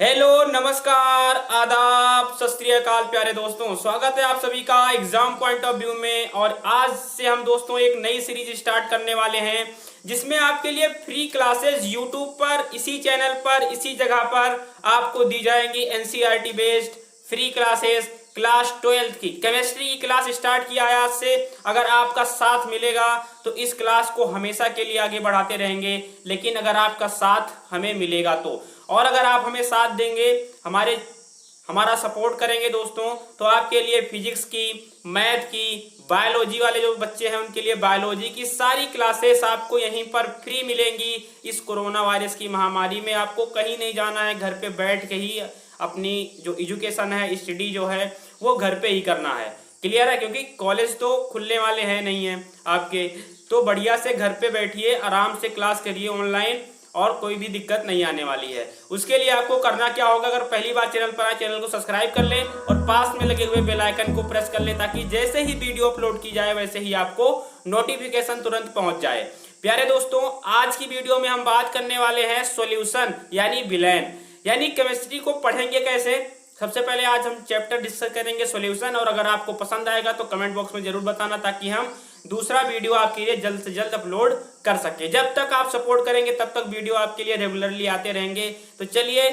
Hello, नमस्कार, आदाब, सत श्री अकाल प्यारे दोस्तों। स्वागत है आप सभी का एग्जाम पॉइंट ऑफ व्यू में। और आज से हम दोस्तों एक नई सीरीज स्टार्ट करने वाले हैं जिसमें आपके लिए फ्री क्लासेस यूट्यूब पर इसी चैनल पर इसी जगह पर आपको दी जाएंगी। NCERT based free classes class 12th की केमिस्ट्री की क्लास स्टार्ट किया है आज से। अगर आपका साथ मिलेगा तो इस क्लास को हमेशा के लिए आगे बढ़ाते रहेंगे, लेकिन अगर आपका साथ हमें मिलेगा तो, और अगर आप हमें साथ देंगे, हमारा सपोर्ट करेंगे दोस्तों, तो आपके लिए फिजिक्स की, मैथ की, बायोलॉजी वाले जो बच्चे हैं उनके लिए बायोलॉजी की सारी क्लासेस आपको यहीं पर फ्री मिलेंगी। इस कोरोना वायरस की महामारी में आपको कहीं नहीं जाना है, घर पे बैठ के ही अपनी जो एजुकेशन है, स्टडी जो है वो घर पे ही करना है। क्लियर है? क्योंकि कॉलेज तो खुलने वाले हैं नहीं है आपके, तो बढ़िया से घर पे बैठिए, आराम से क्लास करिए ऑनलाइन और कोई भी दिक्कत नहीं आने वाली है। उसके लिए आपको करना क्या होगा, अगर पहली बार चैनल पर आए चैनल को सब्सक्राइब कर लें और पास में लगे हुए बेल आइकन को प्रेस कर लें, ताकि जैसे ही वीडियो अपलोड की जाए वैसे ही आपको नोटिफिकेशन तुरंत पहुंच जाए। प्यारे दोस्तों, आज की वीडियो में हम बात करने वाले हैं सॉल्यूशन यानी विलेन, यानी केमिस्ट्री को पढ़ेंगे कैसे। सबसे पहले आज हम चैप्टर डिस्कस करेंगे सॉल्यूशन, और अगर आपको पसंद आएगा तो कमेंट बॉक्स में जरूर बताना, ताकि हम दूसरा वीडियो आपके लिए जल्द से जल्द अपलोड कर सके। जब तक आप सपोर्ट करेंगे तब तक वीडियो आपके लिए रेगुलरली आते रहेंगे। तो चलिए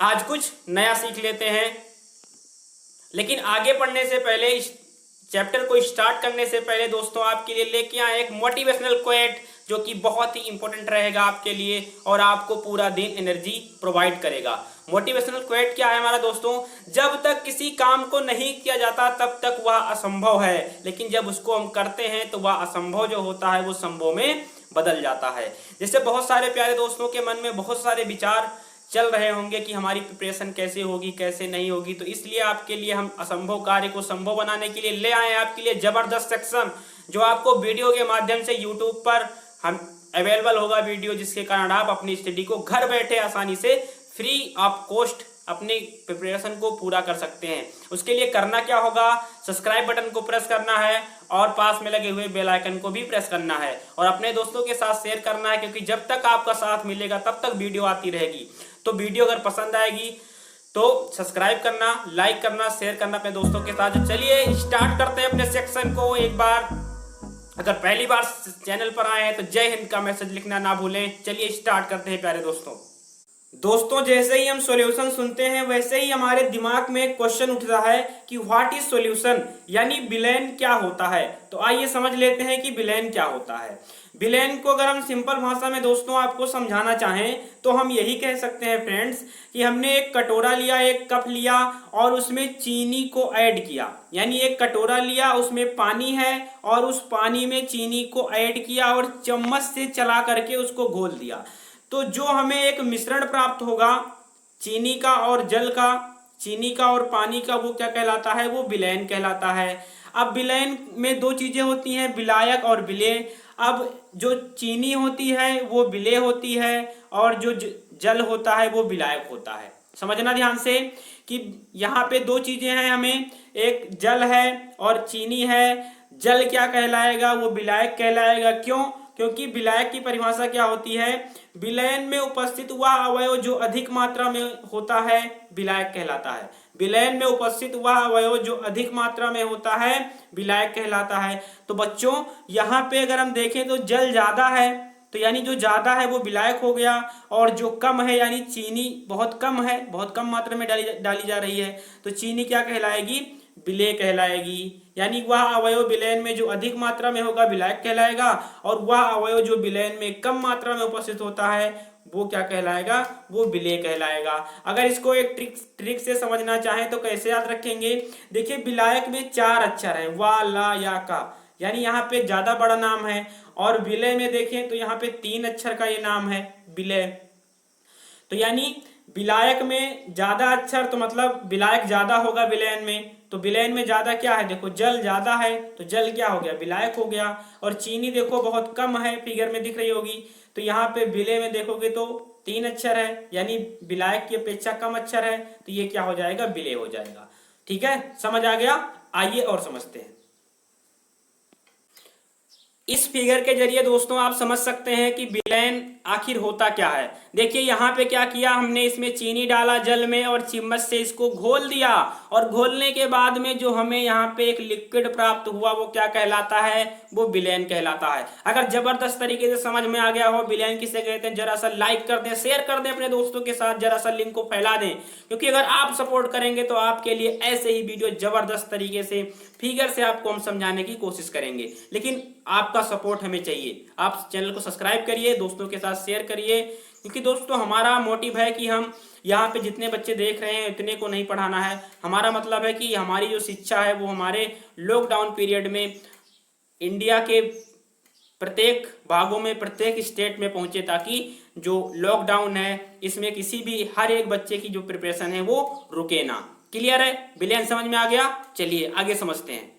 आज कुछ नया सीख लेते हैं, लेकिन आगे पढ़ने से पहले, इस चैप्टर को स्टार्ट करने से पहले दोस्तों आपके लिए लेके आए एक मोटिवेशनल क्वेट जो कि बहुत ही इंपॉर्टेंट रहेगा आपके लिए और आपको पूरा दिन एनर्जी प्रोवाइड करेगा। मोटिवेशनल क्वेट क्या है हमारा दोस्तों? जब तक किसी काम को नहीं किया जाता तब तक वह असंभव है, लेकिन जब उसको हम करते हैं तो वह असंभव जो होता है वो संभव में बदल जाता है। जैसे बहुत सारे प्यारे दोस्तों के मन में बहुत सारे विचार चल रहे होंगे कि हमारी प्रिपरेशन कैसे होगी, कैसे नहीं होगी, तो इसलिए आपके लिए हम असंभव कार्य को संभव बनाने के लिए ले आए हैं आपके लिए जबरदस्त सेक्शन, जो आपको वीडियो के माध्यम से यूट्यूब पर हम अवेलेबल होगा वीडियो, जिसके कारण आप अपनी स्टडी को घर बैठे आसानी से फ्री ऑफ कॉस्ट अपनी प्रिपरेशन को पूरा कर सकते हैं। उसके लिए करना क्या होगा, सब्सक्राइब बटन को प्रेस करना है और पास में लगे हुए बेल आइकन को भी प्रेस करना है और अपने दोस्तों के साथ शेयर करना है, क्योंकि जब तक आपका साथ मिलेगा तब तक वीडियो आती रहेगी। तो वीडियो अगर पसंद आएगी तो सब्सक्राइब करना, लाइक करना, शेयर करना अपने दोस्तों के साथ। चलिए स्टार्ट करते हैं अपने सेक्शन को। एक बार अगर पहली बार चैनल पर आए हैं तो जय हिंद का मैसेज लिखना ना भूलें। चलिए स्टार्ट करते हैं प्यारे दोस्तों, जैसे ही हम सॉल्यूशन सुनते हैं वैसे ही हमारे दिमाग में एक क्वेश्चन उठता है कि व्हाट इज सॉल्यूशन, यानी विलेन क्या होता है। तो आइए समझ लेते हैं कि विलेन क्या होता है। विलेन को अगर हम सिंपल भाषा में दोस्तों आपको समझाना चाहें तो हम यही कह सकते हैं फ्रेंड्स कि हमने एक कटोरा लिया, एक कप लिया और उसमें चीनी को ऐड किया। यानी एक कटोरा लिया, उसमें पानी है और उस पानी में चीनी को ऐड किया और चम्मच से चला करके उसको घोल दिया। तो जो हमें एक मिश्रण प्राप्त होगा चीनी का और जल का, चीनी का और पानी का, वो क्या कहलाता है? वो विलेन कहलाता है। अब विलेन में दो चीजें होती हैं, विलायक और विलेय। अब जो चीनी होती है वो विलेय होती है और जो जल होता है वो विलायक होता है। समझना ध्यान से कि यहाँ पे दो चीजें हैं हमें, एक जल है और चीनी है। जल क्या कहलाएगा? वो विलायक कहलाएगा। क्यों? क्योंकि विलायक की परिभाषा क्या होती है? विलयन में उपस्थित हुआ अवयव जो अधिक मात्रा में होता है विलायक कहलाता है। विलयन में उपस्थित हुआ अवयव जो अधिक मात्रा में होता है विलायक कहलाता है। तो बच्चों यहाँ पे अगर हम देखें तो जल ज्यादा है, तो यानी जो ज्यादा है वो विलायक हो गया, और जो कम है यानी चीनी बहुत कम है, बहुत कम मात्रा में डाली जा रही है, तो चीनी क्या कहलाएगी? विलेय कहलाएगी। यानी वह अवयव विलयन में जो अधिक मात्रा में होगा विलायक कहलाएगा, और वह अवयव जो विलयन में कम मात्रा में उपस्थित होता है वो क्या कहलाएगा? वो विलेय कहलाएगा। अगर इसको एक ट्रिक से समझना चाहें तो कैसे याद रखेंगे? देखिए विलायक में 4 अक्षर है, वा, ला, या, का, यानी यहाँ पे ज्यादा बड़ा नाम है। और विलय में देखें तो यहाँ पे 3 अक्षर का ये नाम है विलय। तो यानी विलायक में ज्यादा अक्षर, तो मतलब विलायक ज्यादा होगा विलयन में। तो विलयन में ज्यादा क्या है? देखो जल ज्यादा है तो जल क्या हो गया? विलायक हो गया। और चीनी देखो बहुत कम है, फिगर में दिख रही होगी, तो यहाँ पे विलय में देखोगे तो 3 अक्षर है, यानी विलायक की अपेक्षा कम अक्षर है, तो ये क्या हो जाएगा? विलय हो जाएगा। ठीक है, समझ आ गया? आइए और समझते हैं। इस फिगर के जरिए दोस्तों आप समझ सकते हैं कि विलयन आखिर होता क्या है। देखिए यहाँ पे क्या किया हमने, इसमें चीनी डाला जल में और चम्मच से इसको घोल दिया, और घोलने के बाद में जो हमें यहाँ पे एक लिक्विड प्राप्त हुआ वो क्या कहलाता है, वो विलयन कहलाता है। अगर जबरदस्त तरीके से समझ में आ गया हो विलयन किसे कहते हैं, जरा सा लाइक कर दें, शेयर कर दें अपने दोस्तों के साथ, जरा सा लिंक को फैला दें, क्योंकि अगर आप सपोर्ट करेंगे तो आपके लिए ऐसे ही वीडियो जबरदस्त तरीके से फिगर से आपको हम समझाने की कोशिश करेंगे। लेकिन आपका सपोर्ट हमें चाहिए। आप चैनल को सब्सक्राइब करिए, दोस्तों के साथ शेयर करिए, क्योंकि दोस्तों हमारा मोटिव है कि हम यहाँ पे जितने बच्चे देख रहे हैं इतने को नहीं पढ़ाना है। हमारा मतलब है कि हमारी जो शिक्षा है वो हमारे लॉकडाउन पीरियड में इंडिया के प्रत्येक भागों में, प्रत्येक स्टेट में पहुंचे, ताकि जो लॉकडाउन है इसमें किसी भी हर एक बच्चे की जो प्रिपरेशन है वो रुके ना। क्लियर है? विलयन समझ में आ गया? चलिए आगे समझते हैं।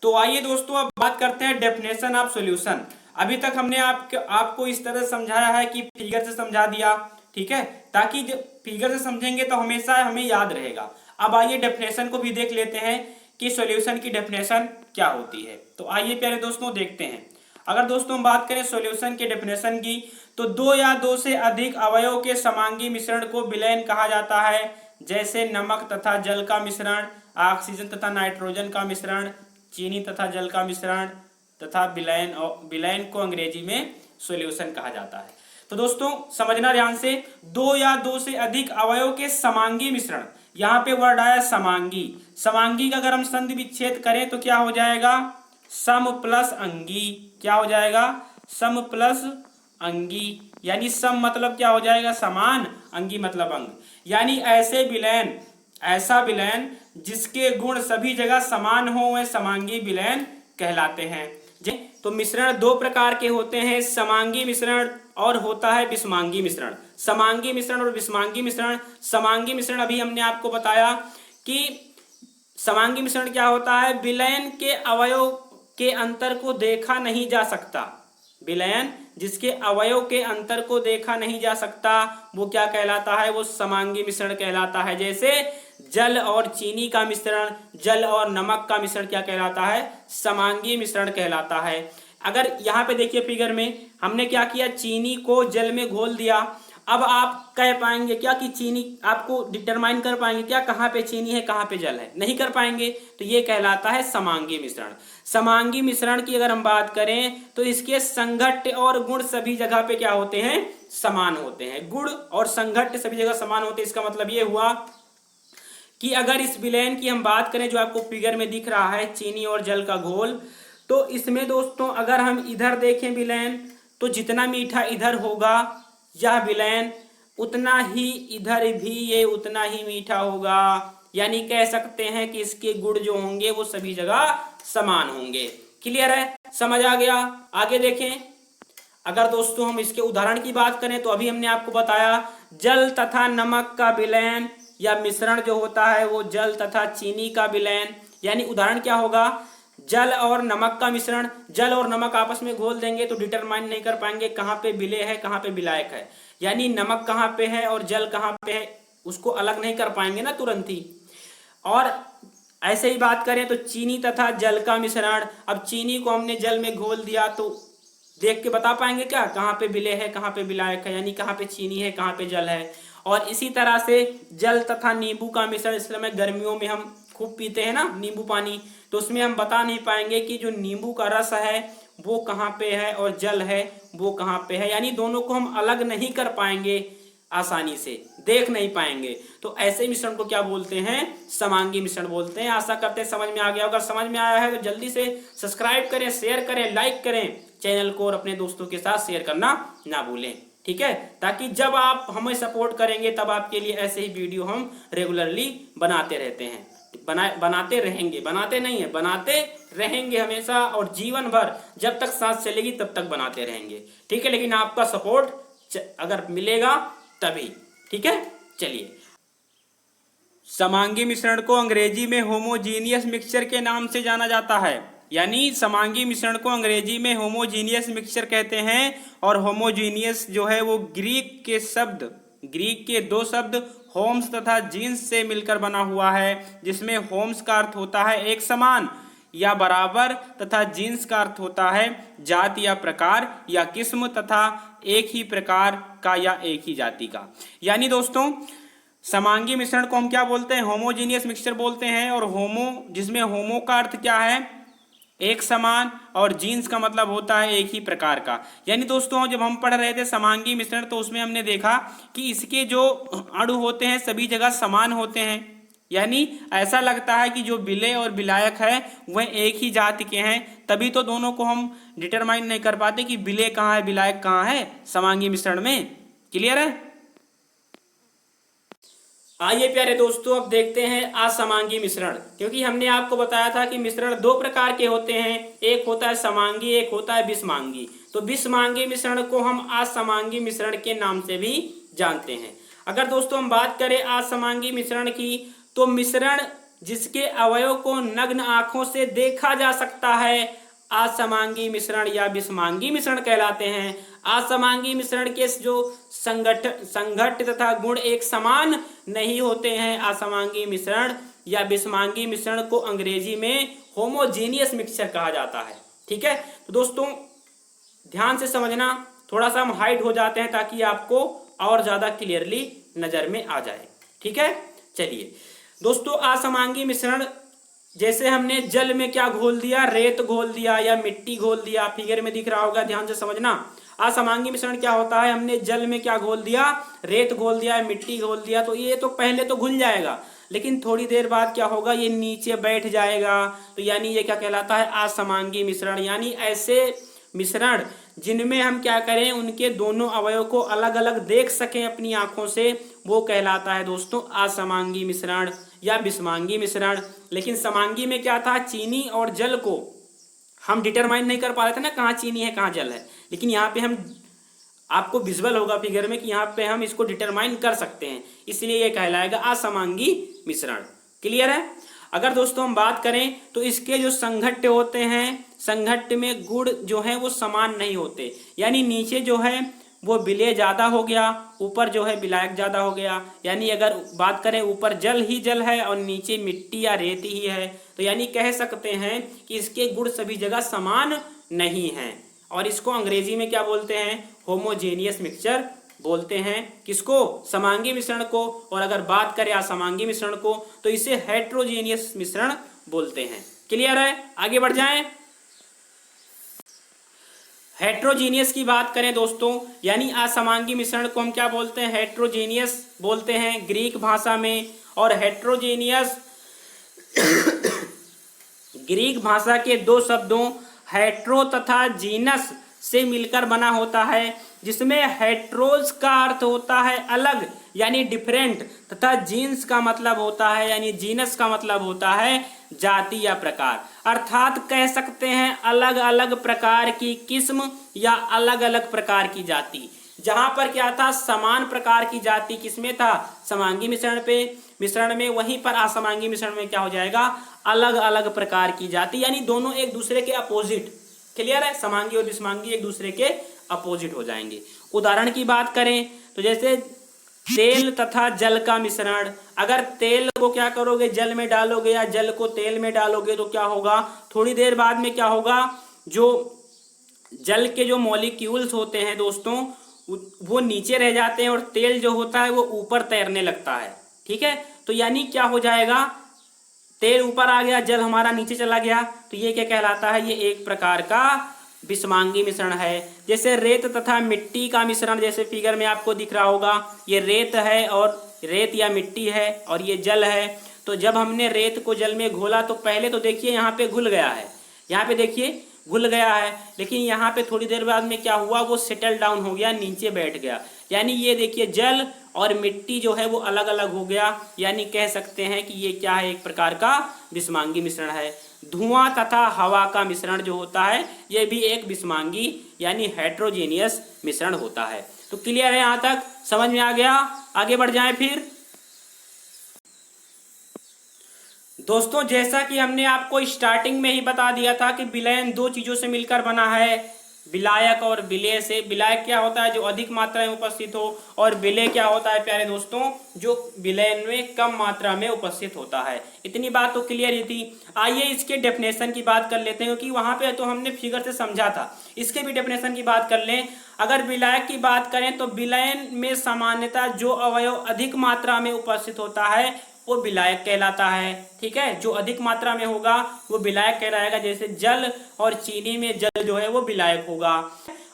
तो आइए दोस्तों अब बात करते हैं डेफिनेशन ऑफ सॉल्यूशन। अभी तक हमने आपको इस तरह समझाया है कि फिगर से समझा दिया, ठीक है, ताकि फिगर से समझेंगे तो हमेशा हमें याद रहेगा। अब आइए डेफिनेशन को भी देख लेते हैं कि सॉल्यूशन की डेफिनेशन क्या होती है। तो आइए प्यारे दोस्तों देखते हैं। अगर दोस्तों हम बात करें सॉल्यूशन के डेफिनेशन की, तो दो या दो से अधिक अवयव के समांगी मिश्रण को विलयन कहा जाता है, जैसे नमक तथा जल का मिश्रण, ऑक्सीजन तथा नाइट्रोजन का मिश्रण, चीनी तथा जल का मिश्रण, तथा विलयन को अंग्रेजी में सॉल्यूशन कहा जाता है। तो दोस्तों समझना ध्यान से, दो या दो से अधिक अवयव के समांगी मिश्रण, यहाँ पे वर्ड आया समांगी। समांगी का अगर हम संधि विच्छेद करें तो क्या हो जाएगा, सम प्लस अंगी। क्या हो जाएगा, सम प्लस अंगी, यानी सम मतलब क्या हो जाएगा, समान, अंगी मतलब अंग। यानी ऐसा विलयन जिसके गुण सभी जगह समान हो वह समांगी विलयन कहलाते हैं। तो मिश्रण दो प्रकार के होते हैं, समांगी मिश्रण और होता है विषमांगी मिश्रण। समांगी मिश्रण और विषमांगी मिश्रण। समांगी मिश्रण अभी हमने आपको बताया कि समांगी मिश्रण क्या होता है, विलयन के अवयव के अंतर को देखा नहीं जा सकता। विलयन जिसके अवयव के अंतर को देखा नहीं जा सकता वो क्या कहलाता है, वो समांगी मिश्रण कहलाता है। जैसे जल और चीनी का मिश्रण, जल और नमक का मिश्रण क्या कहलाता है, समांगी मिश्रण कहलाता है। अगर यहाँ पे देखिए फिगर में हमने क्या किया, चीनी को जल में घोल दिया। अब आप कह पाएंगे क्या कि चीनी, आपको डिटरमाइन कर पाएंगे क्या कहाँ पे चीनी है कहाँ पे जल है, नहीं कर पाएंगे। तो ये कहलाता है समांगी मिश्रण। समांगी मिश्रण की अगर हम बात करें तो इसके संघट्ट और गुण सभी जगह पे क्या होते हैं, समान होते हैं। गुण और संघट्ट सभी जगह समान होते हैं। इसका मतलब ये हुआ कि अगर इस विलयन की हम बात करें जो आपको फिगर में दिख रहा है, चीनी और जल का घोल, तो इसमें दोस्तों अगर हम इधर देखें विलयन, तो जितना मीठा इधर होगा यह विलयन, उतना ही इधर भी ये उतना ही मीठा होगा। यानी कह सकते हैं कि इसके गुण जो होंगे वो सभी जगह समान होंगे। क्लियर है, समझ आ गया? आगे देखें, अगर दोस्तों हम इसके उदाहरण की बात करें तो अभी हमने आपको बताया जल तथा नमक का विलयन या मिश्रण जो होता है वो जल तथा चीनी का विलयन। यानी उदाहरण क्या होगा, जल और नमक का मिश्रण। जल और नमक आपस में घोल देंगे तो डिटरमाइन नहीं कर पाएंगे कहाँ पे विलेय है कहाँ पे विलायक है, यानी नमक कहाँ पे है और जल कहाँ पे है उसको अलग नहीं कर पाएंगे ना तुरंत ही। और ऐसे ही बात करें तो चीनी तथा जल का मिश्रण, अब चीनी को हमने जल में घोल दिया तो देख के बता पाएंगे क्या कहाँ पे विलेय है कहाँ पे विलायक है, यानी कहाँ पे चीनी है कहाँ पे जल है। और इसी तरह से जल तथा नींबू का मिश्रण, इस समय गर्मियों में हम खूब पीते हैं ना नींबू पानी, तो उसमें हम बता नहीं पाएंगे कि जो नींबू का रस है वो कहाँ पे है और जल है वो कहाँ पे है, यानी दोनों को हम अलग नहीं कर पाएंगे, आसानी से देख नहीं पाएंगे। तो ऐसे मिश्रण को क्या बोलते हैं, समांगी मिश्रण बोलते हैं। आशा करते हैं समझ में आ गया होगा। समझ में आया है तो जल्दी से सब्सक्राइब करें, शेयर करें, लाइक करें चैनल को और अपने दोस्तों के साथ शेयर करना ना भूलें, ठीक है, ताकि जब आप हमें सपोर्ट करेंगे तब आपके लिए ऐसे ही वीडियो हम रेगुलरली बनाते रहते हैं, बनाते रहेंगे, बनाते नहीं है बनाते रहेंगे हमेशा, और जीवन भर जब तक सांस चलेगी तब तक बनाते रहेंगे, ठीक है। लेकिन आपका सपोर्ट अगर मिलेगा तभी, ठीक है। चलिए, समांगी मिश्रण को अंग्रेजी में होमोजीनियस मिक्सचर के नाम से जाना जाता है। यानी समांगी मिश्रण को अंग्रेजी में होमोजीनियस मिक्सचर कहते हैं। और होमोजीनियस जो है वो ग्रीक के दो शब्द होम्स तथा जीन्स से मिलकर बना हुआ है, जिसमें होम्स का अर्थ होता है एक समान, या बराबर तथा जीन्स का अर्थ होता है जाति या प्रकार या किस्म तथा एक ही प्रकार का या एक ही जाति का। यानी दोस्तों समांगी मिश्रण को हम क्या बोलते हैं? होमोजीनियस मिक्सचर बोलते हैं। और होमो, जिसमें होमो का अर्थ क्या है? एक समान, और जीन्स का मतलब होता है एक ही प्रकार का। यानी दोस्तों जब हम पढ़ रहे थे समांगी मिश्रण तो उसमें हमने देखा कि इसके जो अणु होते हैं सभी जगह समान होते हैं। यानी ऐसा लगता है कि जो विलेय और विलायक है वह एक ही जाति के हैं, तभी तो दोनों को हम डिटरमाइन नहीं कर पाते कि विलेय कहाँ है विलायक कहाँ है समांगी मिश्रण में। क्लियर है? आइए प्यारे दोस्तों अब देखते हैं असमांगी मिश्रण। क्योंकि हमने आपको बताया था कि मिश्रण दो प्रकार के होते हैं, एक होता है समांगी, एक होता है विषमांगी। तो विषमांगी मिश्रण को हम असमांगी मिश्रण के नाम से भी जानते हैं। अगर दोस्तों हम बात करें असमांगी मिश्रण की, तो मिश्रण जिसके अवयव को नग्न आंखों से देखा जा सकता है असमांगी मिश्रण या विषमांगी मिश्रण कहलाते हैं। असमांगी मिश्रण के जो संघट्ट तथा गुण एक समान नहीं होते हैं। असमांगी मिश्रण या विषमांगी मिश्रण को अंग्रेजी में होमोजीनियस मिक्सचर कहा जाता है। ठीक है, तो दोस्तों ध्यान से समझना, थोड़ा सा हम हाइड हो जाते हैं ताकि आपको और ज्यादा क्लियरली नजर में आ जाए। ठीक है, चलिए दोस्तों असमांगी मिश्रण जैसे हमने जल में क्या घोल दिया? रेत घोल दिया या मिट्टी घोल दिया। फिगर में दिख रहा होगा, ध्यान से समझना। असमांगी मिश्रण क्या होता है? हमने जल में क्या घोल दिया? रेत घोल दिया, मिट्टी घोल दिया। तो ये तो पहले तो घुल जाएगा, लेकिन थोड़ी देर बाद क्या होगा? ये नीचे बैठ जाएगा। तो यानी ये क्या कहलाता है? असमांगी मिश्रण। यानी ऐसे मिश्रण जिनमें हम क्या करें, उनके दोनों अवयव को अलग अलग देख सकें अपनी आंखों से, वो कहलाता है दोस्तों असमांगी मिश्रण या विषमांगी मिश्रण। लेकिन समांगी में क्या था? चीनी और जल को हम डिटरमाइन नहीं कर पा रहे थे ना, कहाँ चीनी है कहाँ जल है। लेकिन यहाँ पे हम, आपको विजुअल होगा फिगर में कि यहाँ पे हम इसको डिटरमाइन कर सकते हैं, इसलिए ये कहलाएगा असमांगी मिश्रण। क्लियर है? अगर दोस्तों हम बात करें तो इसके जो संघट्ट होते हैं, संघट्ट में गुण जो है वो समान नहीं होते। यानी नीचे जो है वो विलेय ज्यादा हो गया, ऊपर जो है विलायक ज्यादा हो गया। यानी अगर बात करें ऊपर जल ही जल है और नीचे मिट्टी या रेत ही है, तो यानी कह सकते हैं कि इसके गुण सभी जगह समान नहीं हैं। और इसको अंग्रेजी में क्या बोलते हैं? होमोजेनियस मिक्सचर बोलते हैं। किसको? समांगी मिश्रण को। और अगर बात करें असमांगी मिश्रण को तो इसे हेट्रोजेनियस मिश्रण बोलते हैं। क्लियर है? आगे बढ़ जाएं। हेट्रोजीनियस की बात करें दोस्तों, यानी असमांगी मिश्रण को हम क्या बोलते हैं? हेट्रोजीनियस बोलते हैं ग्रीक भाषा में। और हेट्रोजीनियस ग्रीक भाषा के दो शब्दों हेट्रो तथा जीनस से मिलकर बना होता है, जिसमें हेट्रोज का अर्थ होता है अलग यानी डिफरेंट, तथा जीन्स का मतलब होता है यानी जीनस का मतलब होता है जाति या प्रकार। अर्थात कह सकते हैं अलग अलग प्रकार की किस्म या अलग अलग प्रकार की जाति। जहां पर क्या था? समान प्रकार की जाति किसमें था? समांगी मिश्रण में। वहीं पर असमांगी मिश्रण में क्या हो जाएगा? अलग अलग प्रकार की जाति, यानी दोनों एक दूसरे के अपोजिट। क्लियर है? समांगी और विषमांगी एक दूसरे के अपोजिट हो जाएंगे। उदाहरण की बात करें तो जैसे तेल तथा जल का मिश्रण। अगर तेल को क्या करोगे? जल में डालोगे या जल को तेल में डालोगे तो क्या होगा? थोड़ी देर बाद में क्या होगा? जो जल के जो मॉलिक्यूल्स होते हैं दोस्तों वो नीचे रह जाते हैं और तेल जो होता है वो ऊपर तैरने लगता है। ठीक है, तो यानी क्या हो जाएगा? तेल ऊपर आ गया, जल हमारा नीचे चला गया, तो ये क्या कहलाता है? ये एक प्रकार का विषमांगी मिश्रण है। जैसे रेत तथा मिट्टी का मिश्रण, जैसे फिगर में आपको दिख रहा होगा, ये रेत है और रेत या मिट्टी है और ये जल है। तो जब हमने रेत को जल में घोला तो पहले तो देखिए यहाँ पे घुल गया है, यहाँ पे देखिए घुल गया है, लेकिन यहाँ पे थोड़ी देर बाद में क्या हुआ? वो सेटल डाउन हो गया, नीचे बैठ गया। यानी ये देखिए जल और मिट्टी जो है वो अलग अलग हो गया। यानी कह सकते हैं कि ये क्या है? एक प्रकार का विषमांगी मिश्रण है। धुआं तथा हवा का मिश्रण जो होता है ये भी एक विषमांगी यानी हेट्रोजेनियस मिश्रण होता है। तो क्लियर है? यहाँ तक समझ में आ गया? आगे बढ़ जाएं फिर। दोस्तों जैसा कि हमने आपको स्टार्टिंग में ही बता दिया था कि विलयन दो चीजों से मिलकर बना है, विलायक और विलेय से। विलायक क्या होता है? जो अधिक मात्रा में उपस्थित हो, और विलेय क्या होता है प्यारे दोस्तों? जो विलयन में कम मात्रा में उपस्थित होता है। इतनी बात तो क्लियर ही थी। आइए इसके डेफिनेशन की बात कर लेते हैं, क्योंकि वहां पे तो हमने फिगर से समझा था, इसके भी डेफिनेशन की बात कर लें। अगर विलायक की बात करें तो विलयन में सामान्यतः जो अवयव अधिक मात्रा में उपस्थित होता है वो विलायक कहलाता है। ठीक है, जो अधिक मात्रा में होगा वो विलायक कहलाएगा। जैसे जल और चीनी में जल जो है वो विलायक होगा।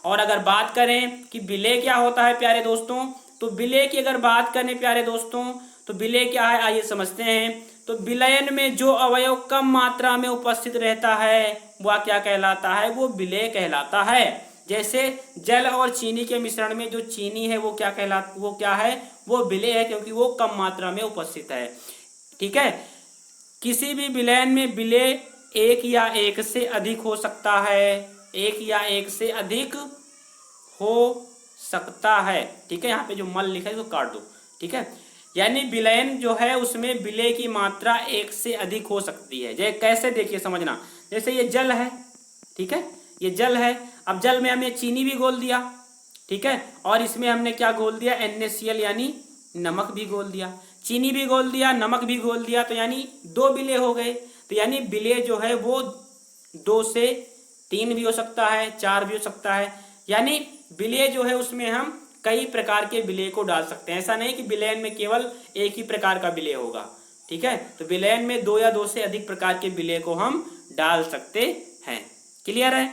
और अगर बात करें कि विलेय क्या होता है प्यारे दोस्तों, तो विलेय की अगर बात करें प्यारे दोस्तों, तो विलेय क्या है आइए समझते हैं। तो विलयन में जो अवयव कम मात्रा में उपस्थित रहता है वह क्या कहलाता है? वो विलेय कहलाता है। जैसे जल और चीनी के मिश्रण में जो चीनी है वो क्या है? वो विलेय है, क्योंकि वो कम मात्रा में उपस्थित है। ठीक है, किसी भी विलयन में विलेय एक या एक से अधिक हो सकता है, एक या एक से अधिक हो सकता है। ठीक है, यहाँ पे जो मल लिखा है इसको काट दो। ठीक है, यानी विलयन जो है उसमें विलेय की मात्रा एक से अधिक हो सकती है। जैसे कैसे, देखिए समझना। जैसे ये जल है, ठीक है, ये जल है। अब जल में हमने चीनी भी घोल दिया, ठीक है, और इसमें हमने क्या घोल दिया? NaCl यानी नमक भी घोल दिया। चीनी भी घोल दिया, नमक भी घोल दिया, तो यानी 2 विलेय हो गए। तो यानी विलेय जो है वो 2 से 3 भी हो सकता है, 4 भी हो सकता है। यानी विलेय जो है उसमें हम कई प्रकार के विलेय को डाल सकते हैं। ऐसा नहीं कि विलयन में केवल एक ही प्रकार का विलेय होगा। ठीक है, तो विलयन में 2 या 2 से अधिक प्रकार के विलेय को हम डाल सकते हैं। क्लियर है?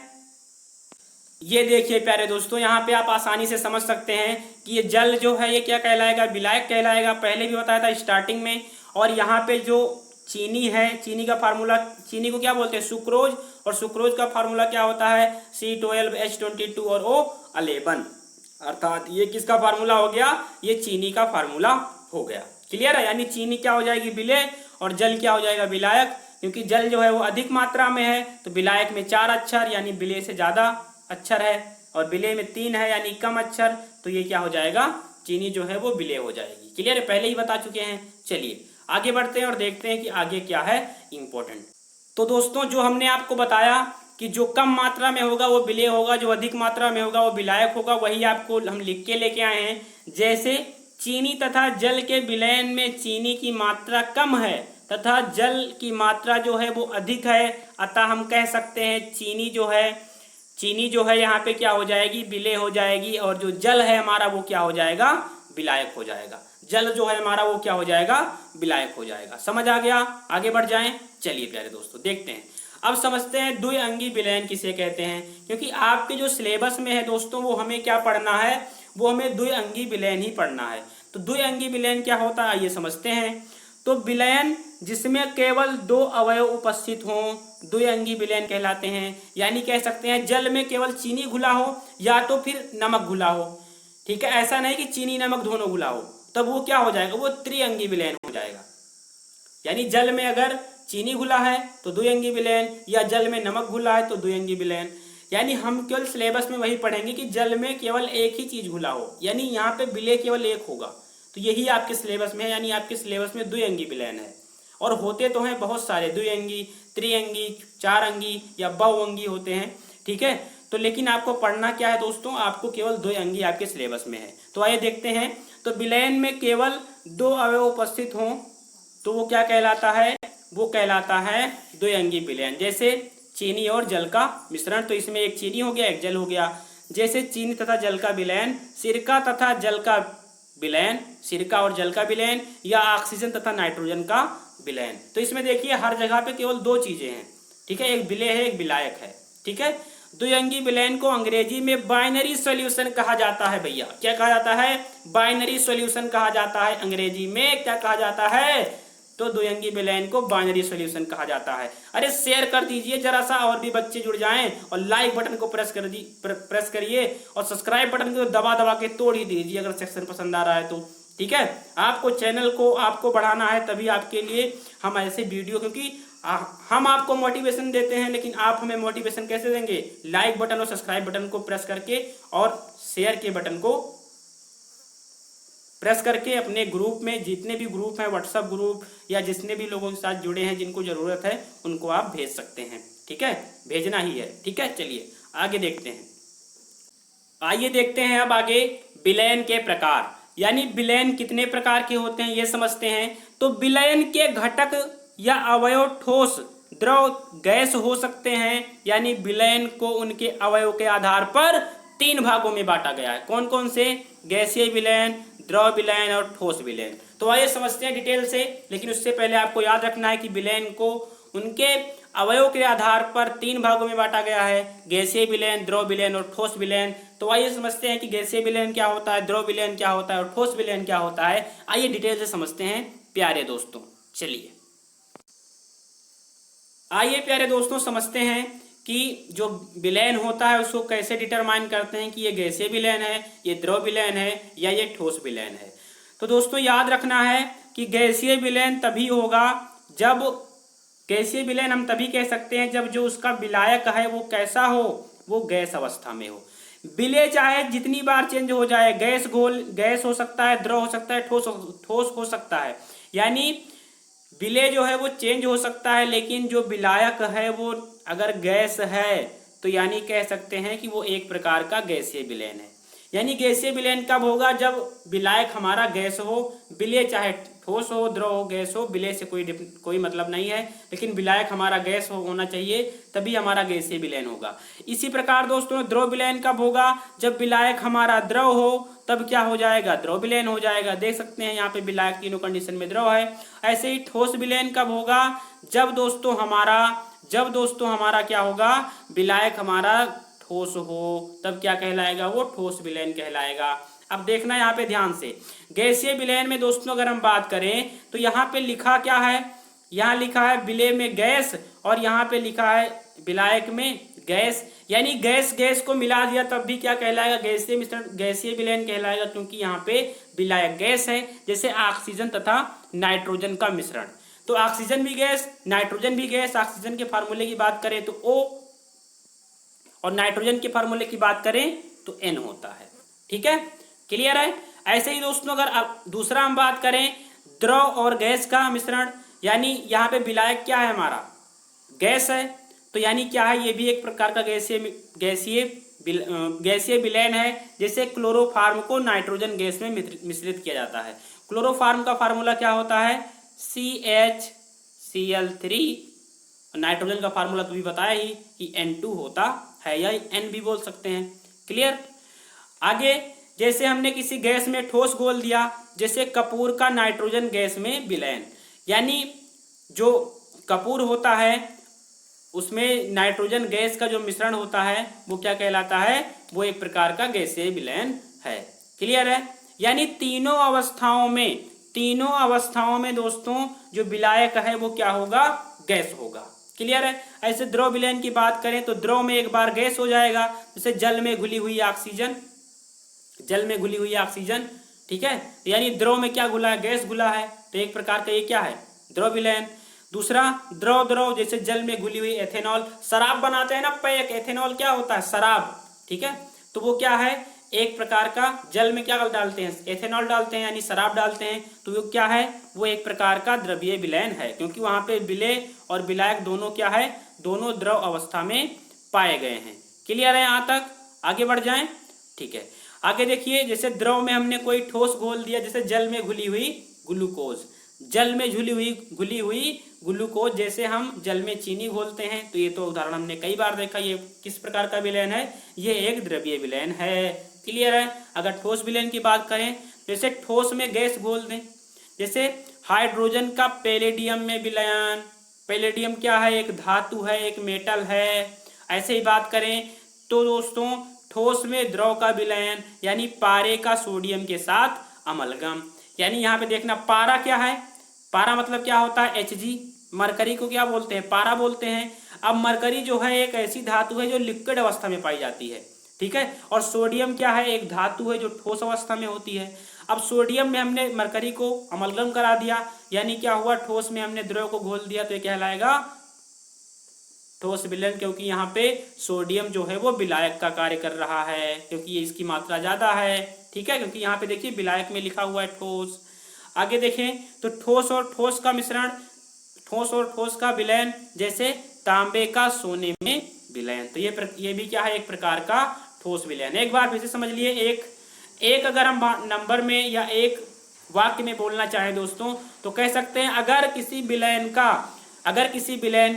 ये देखिए प्यारे दोस्तों, यहाँ पे आप आसानी से समझ सकते हैं कि ये जल जो है ये क्या कहलाएगा? विलायक कहलाएगा। पहले भी बताया था स्टार्टिंग में। और यहाँ पे जो चीनी है, चीनी का फार्मूला, चीनी को क्या बोलते हैं? सुक्रोज। और सुक्रोज का फार्मूला क्या होता है? C12H22 और O11। अर्थात ये किसका फार्मूला हो गया? ये चीनी का फार्मूला हो गया। क्लियर है? यानी चीनी क्या हो जाएगी? विलेय, और जल क्या हो जाएगा? विलायक। क्योंकि जल जो है वो अधिक मात्रा में है तो विलायक में 4 अक्षर यानी विलेय से ज्यादा अक्षर है, और विलेय में 3 है यानी कम अक्षर, तो ये क्या हो जाएगा? चीनी जो है वो विलेय हो जाएगी। क्लियर है? पहले ही बता चुके हैं। चलिए आगे बढ़ते हैं और देखते हैं कि आगे क्या है इंपॉर्टेंट। तो दोस्तों जो हमने आपको बताया कि जो कम मात्रा में होगा वो विलेय होगा, जो अधिक मात्रा में होगा वो विलायक होगा, वही आपको हम लिख के लेके आए हैं। जैसे चीनी तथा जल के विलयन में चीनी की मात्रा कम है तथा जल की मात्रा जो है वो अधिक है, अतः हम कह सकते हैं चीनी जो है यहाँ पे क्या हो जाएगी? विलेय हो जाएगी, और जो जल है हमारा वो क्या हो जाएगा? विलायक हो जाएगा। जल जो है हमारा वो क्या हो जाएगा? विलायक हो जाएगा। समझ आ गया? आगे बढ़ जाएं। चलिए प्यारे दोस्तों देखते हैं। अब समझते हैं द्विअंगी विलयन किसे कहते हैं, क्योंकि आपके जो सिलेबस में है दोस्तों वो हमें क्या पढ़ना है? वो हमें द्विअंगी विलयन ही पढ़ना है। तो द्विअंगी विलयन क्या होता है आइए समझते हैं। तो विलयन जिसमें केवल 2 अवयव उपस्थित हों द्विअंगी विलयन कहलाते हैं। यानी कह सकते हैं जल में केवल चीनी घुला हो या तो फिर नमक घुला हो। ठीक है, ऐसा नहीं कि चीनी नमक दोनों घुला हो, तब वो क्या हो जाएगा? वो त्रिअंगी विलयन हो जाएगा। यानी जल में अगर चीनी घुला है तो द्विअंगी विलयन, या जल में नमक घुला है तो द्विअंगी विलयन। यानी हम केवल सिलेबस में वही पढ़ेंगे कि जल में केवल एक ही चीज घुला हो, यानी यहाँ पे विलेय केवल एक होगा। तो यही आपके सिलेबस में है, यानी आपके सिलेबस में द्विअंगी विलयन है। और होते तो हैं बहुत सारे, द्विअंगी, त्रिअंगी, 4 अंगी या बहुअंगी होते हैं। ठीक है, तो लेकिन आपको पढ़ना क्या है दोस्तों? आपको केवल द्विअंगी आपके सिलेबस में है। तो आइए देखते हैं। तो विलयन में केवल 2 अवयव उपस्थित हों तो वो क्या कहलाता है? वो कहलाता है द्विअंगी विलयन। जैसे चीनी और जल का मिश्रण, तो इसमें एक चीनी हो गया एक जल हो गया। जैसे चीनी तथा जल का विलयन, सिरका तथा जल का विलयन, सिरका और जल का विलयन, या ऑक्सीजन तथा नाइट्रोजन का विलयन। तो इसमें देखिए हर जगह पे केवल 2 चीजें हैं। ठीक है, एक विलेय है एक विलायक है। ठीक है, द्विअंगी विलयन को अंग्रेजी में बाइनरी सॉल्यूशन कहा जाता है। भैया क्या कहा जाता है? बाइनरी सॉल्यूशन कहा जाता है। अंग्रेजी में क्या कहा जाता है? तो द्विअंगी विलयन को बाइनरी सॉल्यूशन कहा जाता है। अरे शेयर कर दीजिए जरा सा, और भी बच्चे जुड़ जाएं, और लाइक बटन को प्रेस करिए, और सब्सक्राइब बटन को दबा के तोड़ ही दीजिए अगर सेक्शन पसंद आ रहा है तो। ठीक है, आपको चैनल को आपको बढ़ाना है, तभी आपके लिए हम ऐसे वीडियो, क्योंकि हम आपको मोटिवेशन देते हैं, लेकिन आप हमें मोटिवेशन कैसे देंगे? लाइक बटन और सब्सक्राइब बटन को प्रेस करके और शेयर के बटन को प्रेस करके अपने ग्रुप में, जितने भी ग्रुप हैं, व्हाट्सएप ग्रुप या जितने भी लोगों के साथ जुड़े हैं जिनको जरूरत है उनको आप भेज सकते हैं। ठीक है, भेजना ही है। ठीक है, चलिए आगे देखते हैं। आइए देखते हैं अब आगे विलयन के प्रकार, यानी विलयन कितने प्रकार के होते हैं ये समझते हैं। तो विलयन के घटक या अवयव ठोस, द्रव, गैस हो सकते हैं। यानी विलयन को उनके अवयव के आधार पर 3 भागों में बांटा गया है। कौन कौन से? गैसीय विलयन, द्रव विलयन और ठोस विलयन। तो आइए समझते हैं डिटेल से, लेकिन उससे पहले आपको याद रखना है कि विलयन को उनके अवयव के आधार पर 3 भागों में बांटा गया है, गैसीय विलयन, द्रव विलयन और ठोस विलयन। तो आइए समझते हैं कि गैसीय विलयन क्या होता है, द्रव विलयन क्या होता है और ठोस विलयन क्या होता है। आइए डिटेल से समझते हैं प्यारे दोस्तों। चलिए आइए प्यारे दोस्तों समझते हैं कि जो विलयन होता है उसको कैसे डिटरमाइन करते हैं कि ये गैसीय विलयन है, ये द्रव विलयन है या ये ठोस विलयन है। तो दोस्तों याद रखना है कि गैसीय विलयन तभी होगा जब, गैसीय विलयन हम तभी कह सकते हैं जब जो उसका विलायक है वो कैसा हो, वो गैस अवस्था में हो। विलय चाहे जितनी बार चेंज हो जाए, गैस घोल, गैस हो सकता है, द्रव हो सकता है, ठोस हो सकता है। यानी विलय जो है वो चेंज हो सकता है, लेकिन जो विलायक है वो अगर गैस है तो यानी कह सकते हैं कि वो एक प्रकार का गैसीय विलयन है। यानी गैसीय विलयन कब होगा? जब विलायक हमारा गैस हो। विलय चाहे ठोस हो, द्रव हो, गैस हो, विलय से कोई मतलब नहीं है, लेकिन विलायक हमारा गैस होना चाहिए, तभी हमारा गैसीय विलयन होगा। इसी प्रकार दोस्तों द्रव विलयन कब होगा? जब विलायक हमारा द्रव हो, तब क्या हो जाएगा? द्रव विलयन हो जाएगा। देख सकते हैं यहाँ पे विलायक तीनों कंडीशन में द्रव है। ऐसे ही ठोस विलयन कब होगा? जब दोस्तों हमारा क्या होगा? विलायक हमारा ठोस हो, तब क्या कहलाएगा? वो ठोस विलयन कहलाएगा। अब देखना यहाँ पे ध्यान से, गैसीय विलयन में दोस्तों अगर हम बात करें तो यहाँ पे लिखा क्या है? यहाँ लिखा है विलय में गैस, और यहाँ पे लिखा है विलायक में गैस। यानी गैस गैस को मिला दिया तब भी क्या कहलाएगा? गैसीय मिश्रण, गैसीय विलयन कहलाएगा, क्योंकि यहाँ पे विलायक गैस है। जैसे ऑक्सीजन तथा नाइट्रोजन का मिश्रण, तो ऑक्सीजन भी गैस, नाइट्रोजन भी गैस। ऑक्सीजन के फार्मूले की बात करें तो O, और नाइट्रोजन के फार्मूले की बात करें तो N होता है। ठीक है, क्लियर है? ऐसे ही दोस्तों अगर दूसरा हम बात करें द्रव और गैस का मिश्रण, यानी यहाँ पे विलायक क्या है? हमारा गैस है, तो यानी क्या है? ये भी एक प्रकार का गैसीय विलयन है। जैसे क्लोरोफार्म को नाइट्रोजन गैस में मिश्रित किया जाता है। क्लोरोफार्म का फार्मूला क्या होता है? CHCl3। नाइट्रोजन का फार्मूला तो भी बताया ही कि N2 होता है, या N भी बोल सकते हैं। क्लियर? आगे जैसे हमने किसी गैस में ठोस घोल दिया, जैसे कपूर का नाइट्रोजन गैस में विलयन, यानी जो कपूर होता है उसमें नाइट्रोजन गैस का जो मिश्रण होता है वो क्या कहलाता है? वो एक प्रकार का गैसीय विलयन है। क्लियर है? यानी तीनों अवस्थाओं में दोस्तों जो विलायक है वो क्या होगा? गैस होगा। क्लियर है? ऐसे द्रव विलयन की बात करें तो द्रव में एक बार गैस हो जाएगा, जैसे जल में घुली हुई ऑक्सीजन, ठीक है, यानी द्रव में क्या घुला है? गैस घुला है, तो एक प्रकार का ये क्या है? द्रव विलयन। दूसरा द्रव जैसे जल में घुली हुई एथेनॉल, शराब बनाते हैं ना पेय, एथेनॉल क्या होता है? शराब। ठीक है, तो वो क्या है? एक प्रकार का, जल में क्या डालते हैं? एथेनॉल डालते हैं, यानी शराब डालते हैं, तो वो क्या है? वो एक प्रकार का द्रवीय विलयन है, क्योंकि वहां पे विलय और विलायक दोनों क्या है? दोनों द्रव अवस्था में पाए गए हैं। क्लियर है यहाँ तक? आगे बढ़ जाएं। ठीक है, आगे देखिए, जैसे द्रव में हमने कोई ठोस घोल दिया, जैसे जल में घुली हुई ग्लूकोज, घुली हुई ग्लूकोज, जैसे हम जल में चीनी घोलते हैं, तो ये तो उदाहरण हमने कई बार देखा। ये किस प्रकार का विलयन है? ये एक द्रवीय विलयन है। क्लियर है? अगर ठोस विलयन की बात करें, जैसे ठोस में गैस घोल दें, जैसे हाइड्रोजन का पैलेडियम में विलयन। पैलेडियम क्या है? एक धातु है, एक मेटल है। ऐसे ही बात करें तो दोस्तों ठोस में द्रव का विलयन, यानी पारे का सोडियम के साथ अमलगम। यानी यहाँ पे देखना, पारा क्या है? पारा मतलब क्या होता है? Hg। मरकरी को क्या बोलते हैं? पारा बोलते हैं। अब मरकरी जो है एक ऐसी धातु है जो लिक्विड अवस्था में पाई जाती है। ठीक है, और सोडियम क्या है? एक धातु है जो ठोस अवस्था में होती है। अब सोडियम में हमने मरकरी को अमलगम करा दिया, यानी क्या हुआ? ठोस में हमने द्रव को घोल दिया, तो ये कहलाएगा ठोस विलयन, क्योंकि यहाँ पे सोडियम जो है वो विलायक का कार्य कर रहा है, क्योंकि ये इसकी मात्रा ज्यादा है। ठीक है, क्योंकि यहाँ पे देखिए विलायक में लिखा हुआ है ठोस। आगे देखें तो ठोस और ठोस का मिश्रण, ठोस और ठोस का विलयन, जैसे तांबे का सोने में विलयन, तो ये भी क्या है? एक प्रकार का ठोस विलयन। एक बार फिर से समझ लिए, एक अगर हम नंबर में या एक वाक्य में बोलना चाहें दोस्तों तो कह सकते हैं अगर किसी विलयन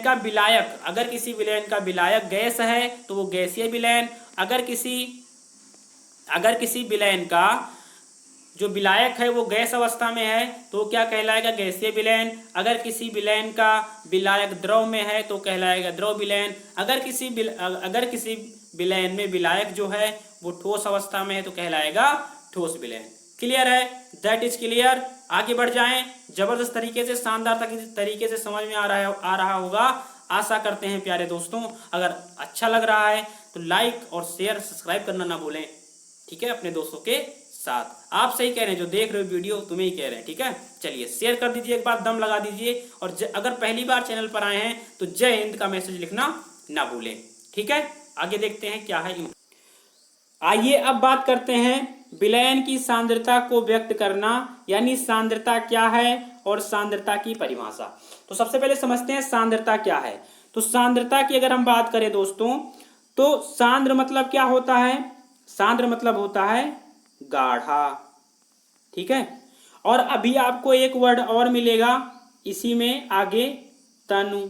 का विलायक गैस है तो वो गैसीय विलयन। अगर किसी विलयन का जो विलायक है वो गैस अवस्था में है तो क्या कहलाएगा, गैसीय विलयन। अगर किसी विलयन का विलायक द्रव में है तो कहलाएगा द्रव विलयन। अगर किसी विलयन में विलायक जो है वो ठोस अवस्था में है तो कहलाएगा ठोस विलयन। क्लियर है? That is clear. आगे बढ़ जाएं। जबरदस्त तरीके से, शानदार तरीके से समझ में आ रहा होगा, आशा करते हैं प्यारे दोस्तों। अगर अच्छा लग रहा है तो लाइक और शेयर सब्सक्राइब करना ना भूलें, ठीक है, अपने दोस्तों के साथ। आप सही कह रहे हैं, जो देख रहे हो वीडियो तुम्हें ही कह रहे हैं, ठीक है। चलिए शेयर कर दीजिए, एक बार दम लगा दीजिए, और अगर पहली बार चैनल पर आए हैं तो जय हिंद का मैसेज लिखना ना भूलें, ठीक है। आगे देखते हैं क्या है। आइए अब बात करते हैं विलयन की सांद्रता को व्यक्त करना, यानी सांद्रता क्या है और सांद्रता की परिभाषा। तो सबसे पहले समझते हैं सांद्रता क्या है। तो सांद्रता की अगर हम बात करें दोस्तों तो सांद्र मतलब क्या होता है, सांद्र मतलब होता है गाढ़ा, ठीक है। और अभी आपको एक वर्ड और मिलेगा इसी में आगे, तनु।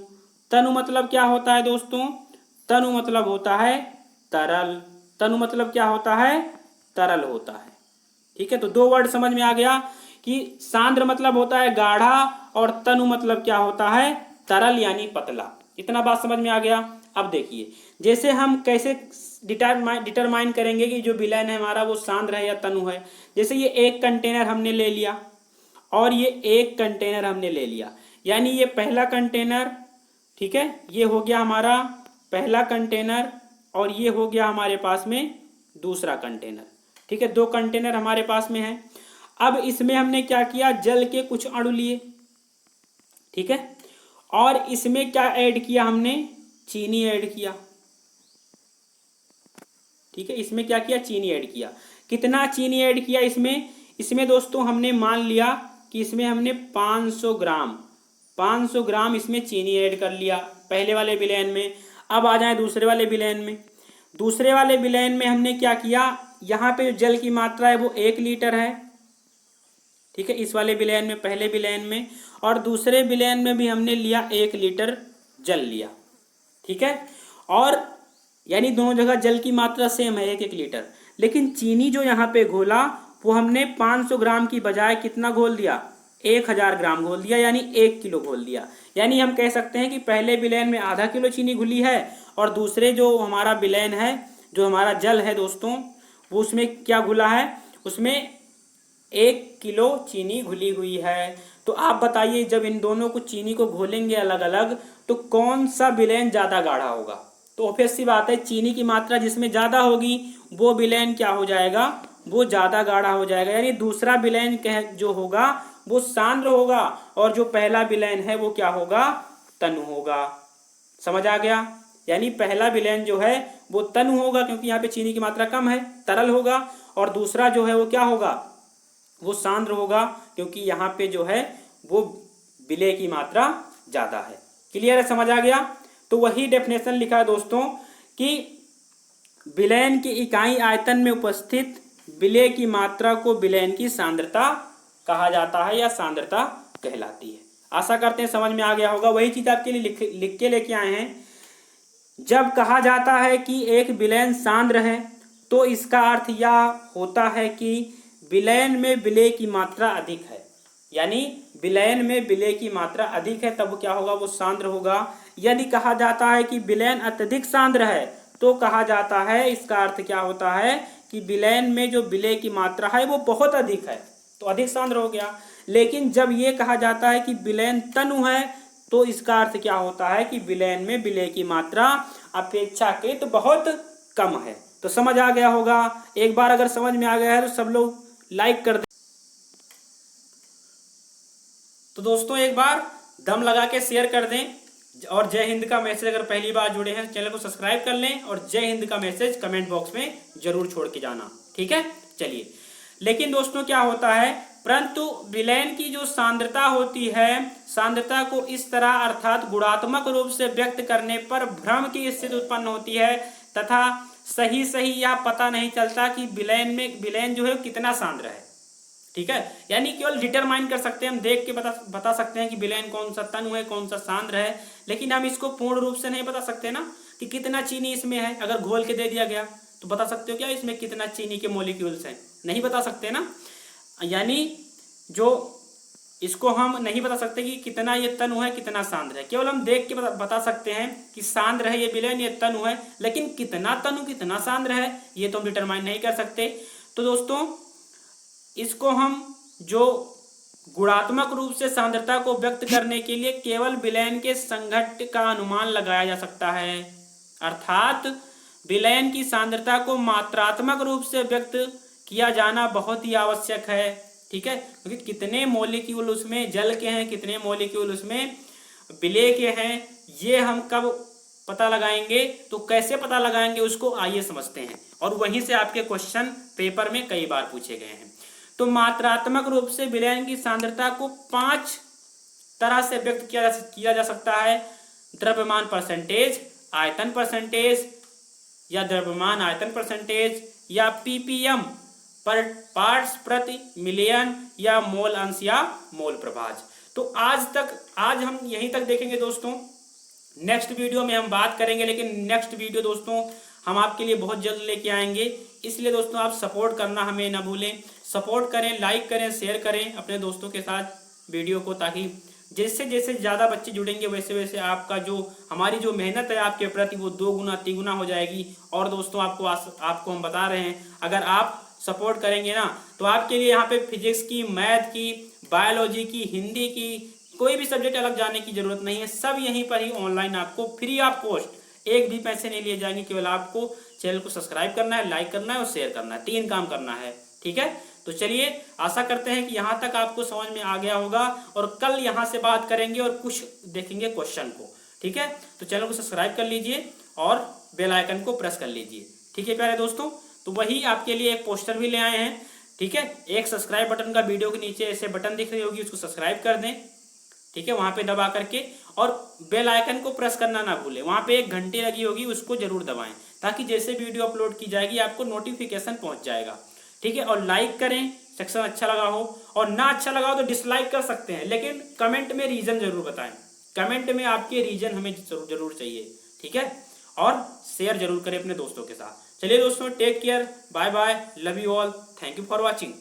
तनु मतलब क्या होता है दोस्तों, तनु मतलब होता है तरल। तनु मतलब क्या होता है, तरल होता है, ठीक है। तो दो वर्ड समझ में आ गया कि सांद्र मतलब होता है गाढ़ा और तनु मतलब क्या होता है, तरल यानी पतला। इतना बात समझ में आ गया। अब देखिए जैसे हम कैसे डिटरमाइन करेंगे कि जो विलयन है हमारा वो सांद्र है या तनु है। जैसे ये एक कंटेनर हमने ले लिया और ये एक कंटेनर हमने ले लिया, यानी ये पहला कंटेनर, ठीक है, ये हो गया हमारा पहला कंटेनर और ये हो गया हमारे पास में दूसरा कंटेनर, ठीक है। दो कंटेनर हमारे पास में है। अब इसमें हमने क्या किया, जल के कुछ अणु लिए, ठीक है, और इसमें क्या ऐड किया हमने, चीनी ऐड किया, ठीक है। इसमें क्या किया, चीनी ऐड किया। कितना चीनी ऐड किया इसमें दोस्तों हमने मान लिया कि इसमें हमने 500 ग्राम इसमें चीनी ऐड कर लिया पहले वाले विलयन में। अब आ जाए दूसरे वाले विलयन में। दूसरे वाले विलयन में हमने क्या किया, यहाँ पे जो जल की मात्रा है वो 1 लीटर है, ठीक है, इस वाले विलयन में, पहले विलयन में। और दूसरे विलयन में भी हमने लिया 1 लीटर जल लिया, ठीक है। और यानी दोनों जगह जल की मात्रा सेम है, 1-1 लीटर। लेकिन चीनी जो यहाँ पे घोला वो हमने 500 ग्राम की बजाय कितना घोल दिया, 1000 ग्राम घोल दिया, यानी 1 किलो घोल दिया। यानी हम कह सकते हैं कि पहले विलयन में आधा किलो चीनी घुली है और दूसरे जो हमारा विलयन है, जो हमारा जल है दोस्तों, वो उसमें क्या घुला है, उसमें 1 किलो चीनी घुली हुई है। तो आप बताइए जब इन दोनों को चीनी को घोलेंगे अलग अलग तो कौन सा विलयन ज़्यादा गाढ़ा होगा। तो ऑब्वियस सी बात है, चीनी की मात्रा जिसमें ज़्यादा होगी वो विलयन क्या हो जाएगा, वो ज़्यादा गाढ़ा हो जाएगा। यानी दूसरा विलयन जो होगा वो सांद्र होगा और जो पहला विलयन है वो क्या होगा, तनु होगा। समझ आ गया? यानी पहला विलयन जो है वो तनु होगा क्योंकि यहाँ पे चीनी की मात्रा कम है, तरल होगा। और दूसरा जो है वो क्या होगा, वो सांद्र होगा क्योंकि यहाँ पे जो है वो विलय की मात्रा ज़्यादा है। क्लियर है, समझ आ गया? तो वही डेफिनेशन लिखा है दोस्तों कि विलयन की इकाई आयतन में उपस्थित विलय की मात्रा को विलयन की सांद्रता कहा जाता है या सांद्रता कहलाती है। आशा करते हैं समझ में आ गया होगा। वही चीज आपके लिए लिख के लेके आए हैं। जब कहा जाता है कि एक विलयन सांद्र है तो इसका अर्थ यह होता है कि विलयन में विलय की मात्रा अधिक है। यानी विलयन में विलय की मात्रा अधिक है तब क्या होगा, वो सांद्र होगा। यदि कहा जाता है कि विलयन अत्यधिक सांद्र है तो कहा जाता है, इसका अर्थ क्या होता है कि विलयन में जो विलय की मात्रा है वो बहुत अधिक है तो अधिक सांद्र हो गया। लेकिन जब ये कहा जाता है कि विलयन तनु है तो इसका अर्थ क्या होता है कि विलयन में विलय की मात्रा अपेक्षाकृत तो बहुत कम है। तो समझ आ गया होगा। एक बार अगर समझ में आ गया है तो सब लोग लाइक कर दें। तो दोस्तों एक बार दम लगा के शेयर कर दें और जय हिंद का मैसेज, अगर पहली बार जुड़े हैं चैनल को सब्सक्राइब कर लें और जय हिंद का मैसेज कमेंट बॉक्स में जरूर छोड़ के जाना, ठीक है। चलिए, लेकिन दोस्तों क्या होता है, परंतु विलयन की जो सांद्रता होती है, सांद्रता को इस तरह अर्थात गुणात्मक रूप से व्यक्त करने पर भ्रम की स्थिति उत्पन्न होती है तथा सही सही या पता नहीं चलता कि विलेन जो है कितना सांद्र है। ठीक है, यानी केवल डिटरमाइन कर सकते हैं, हम देख के बता सकते हैं कि विलेन कौन सा तनु है, कौन सा सांद्र है, लेकिन हम इसको पूर्ण रूप से नहीं बता सकते ना कि कितना चीनी इसमें है। अगर घोल के दे दिया गया तो बता सकते हो क्या इसमें कितना चीनी के मॉलिक्यूल्स हैं? नहीं बता सकते ना। यानी जो इसको हम नहीं बता सकते कि कितना ये तनु है, कितना सांद्र है, केवल हम देख के बता सकते हैं कि सांद्र है ये विलेन, ये तनु है, लेकिन कितना तनु कितना सांद्र है ये तो हम डिटरमाइन नहीं कर सकते। तो दोस्तों इसको हम जो गुणात्मक रूप से सांद्रता को व्यक्त करने के लिए केवल विलेन के संघट्ट का अनुमान लगाया जा सकता है, अर्थात विलेन की सांद्रता को मात्रात्मक रूप से व्यक्त किया जाना बहुत ही आवश्यक है। ठीक है, क्योंकि कितने मॉलिक्यूल उसमें जल के हैं, कितने मॉलिक्यूल उसमें विलेय के हैं, ये हम कब पता लगाएंगे, तो कैसे पता लगाएंगे उसको आइए समझते हैं। और वहीं से आपके क्वेश्चन पेपर में कई बार पूछे गए हैं। तो मात्रात्मक रूप से विलेन की सांद्रता को 5 तरह से व्यक्त किया जा सकता है। द्रव्यमान परसेंटेज, आयतन परसेंटेज या द्रव्यमान आयतन परसेंटेज, या पीपीएम पर पार्ट्स प्रति मिलियन, या मोल अंश या मोल प्रभाज। तो आज हम यहीं तक देखेंगे दोस्तों। नेक्स्ट वीडियो में हम बात करेंगे, लेकिन नेक्स्ट वीडियो दोस्तों हम आपके लिए बहुत जल्द लेके आएंगे। इसलिए दोस्तों आप सपोर्ट करना हमें ना भूलें, सपोर्ट करें, लाइक करें, शेयर करें अपने दोस्तों के साथ वीडियो को, ताकि जैसे जैसे ज़्यादा बच्चे जुड़ेंगे वैसे वैसे आपका जो हमारी जो मेहनत है आपके प्रति वो 2 गुना 3 गुना हो जाएगी। और दोस्तों आपको हम बता रहे हैं, अगर आप सपोर्ट करेंगे ना तो आपके लिए यहाँ पे फिजिक्स की, मैथ की, बायोलॉजी की, हिंदी की, कोई भी सब्जेक्ट अलग जाने की जरूरत नहीं है। सब यहीं पर ही ऑनलाइन आपको फ्री ऑफ कॉस्ट, एक भी पैसे नहीं लिए जाएंगे। केवल आपको चैनल को सब्सक्राइब करना है, लाइक करना है और शेयर करना है, 3 काम करना है। ठीक है, तो चलिए आशा करते हैं कि यहाँ तक आपको समझ में आ गया होगा, और कल यहाँ से बात करेंगे और कुछ देखेंगे क्वेश्चन को। ठीक है, तो चैनल को सब्सक्राइब कर लीजिए और बेल आइकन को प्रेस कर लीजिए। ठीक है प्यारे दोस्तों, तो वही आपके लिए एक पोस्टर भी ले आए हैं। ठीक है, एक सब्सक्राइब बटन का वीडियो के नीचे ऐसे बटन दिख रही होगी, उसको सब्सक्राइब कर दें। ठीक है, वहाँ पे दबा करके, और बेल आइकन को प्रेस करना ना भूलें। वहाँ पे एक घंटी लगी होगी, उसको जरूर दबाएं, ताकि जैसे वीडियो अपलोड की जाएगी आपको नोटिफिकेशन पहुँच जाएगा। ठीक है, और लाइक करें सेक्शन अच्छा लगा हो, और ना अच्छा लगा हो तो डिसलाइक कर सकते हैं, लेकिन कमेंट में रीजन जरूर बताएं। कमेंट में आपके रीजन हमें जरूर चाहिए। ठीक है, और शेयर जरूर करें अपने दोस्तों के साथ। चलिए दोस्तों, take care, bye bye, love you all, thank you for watching.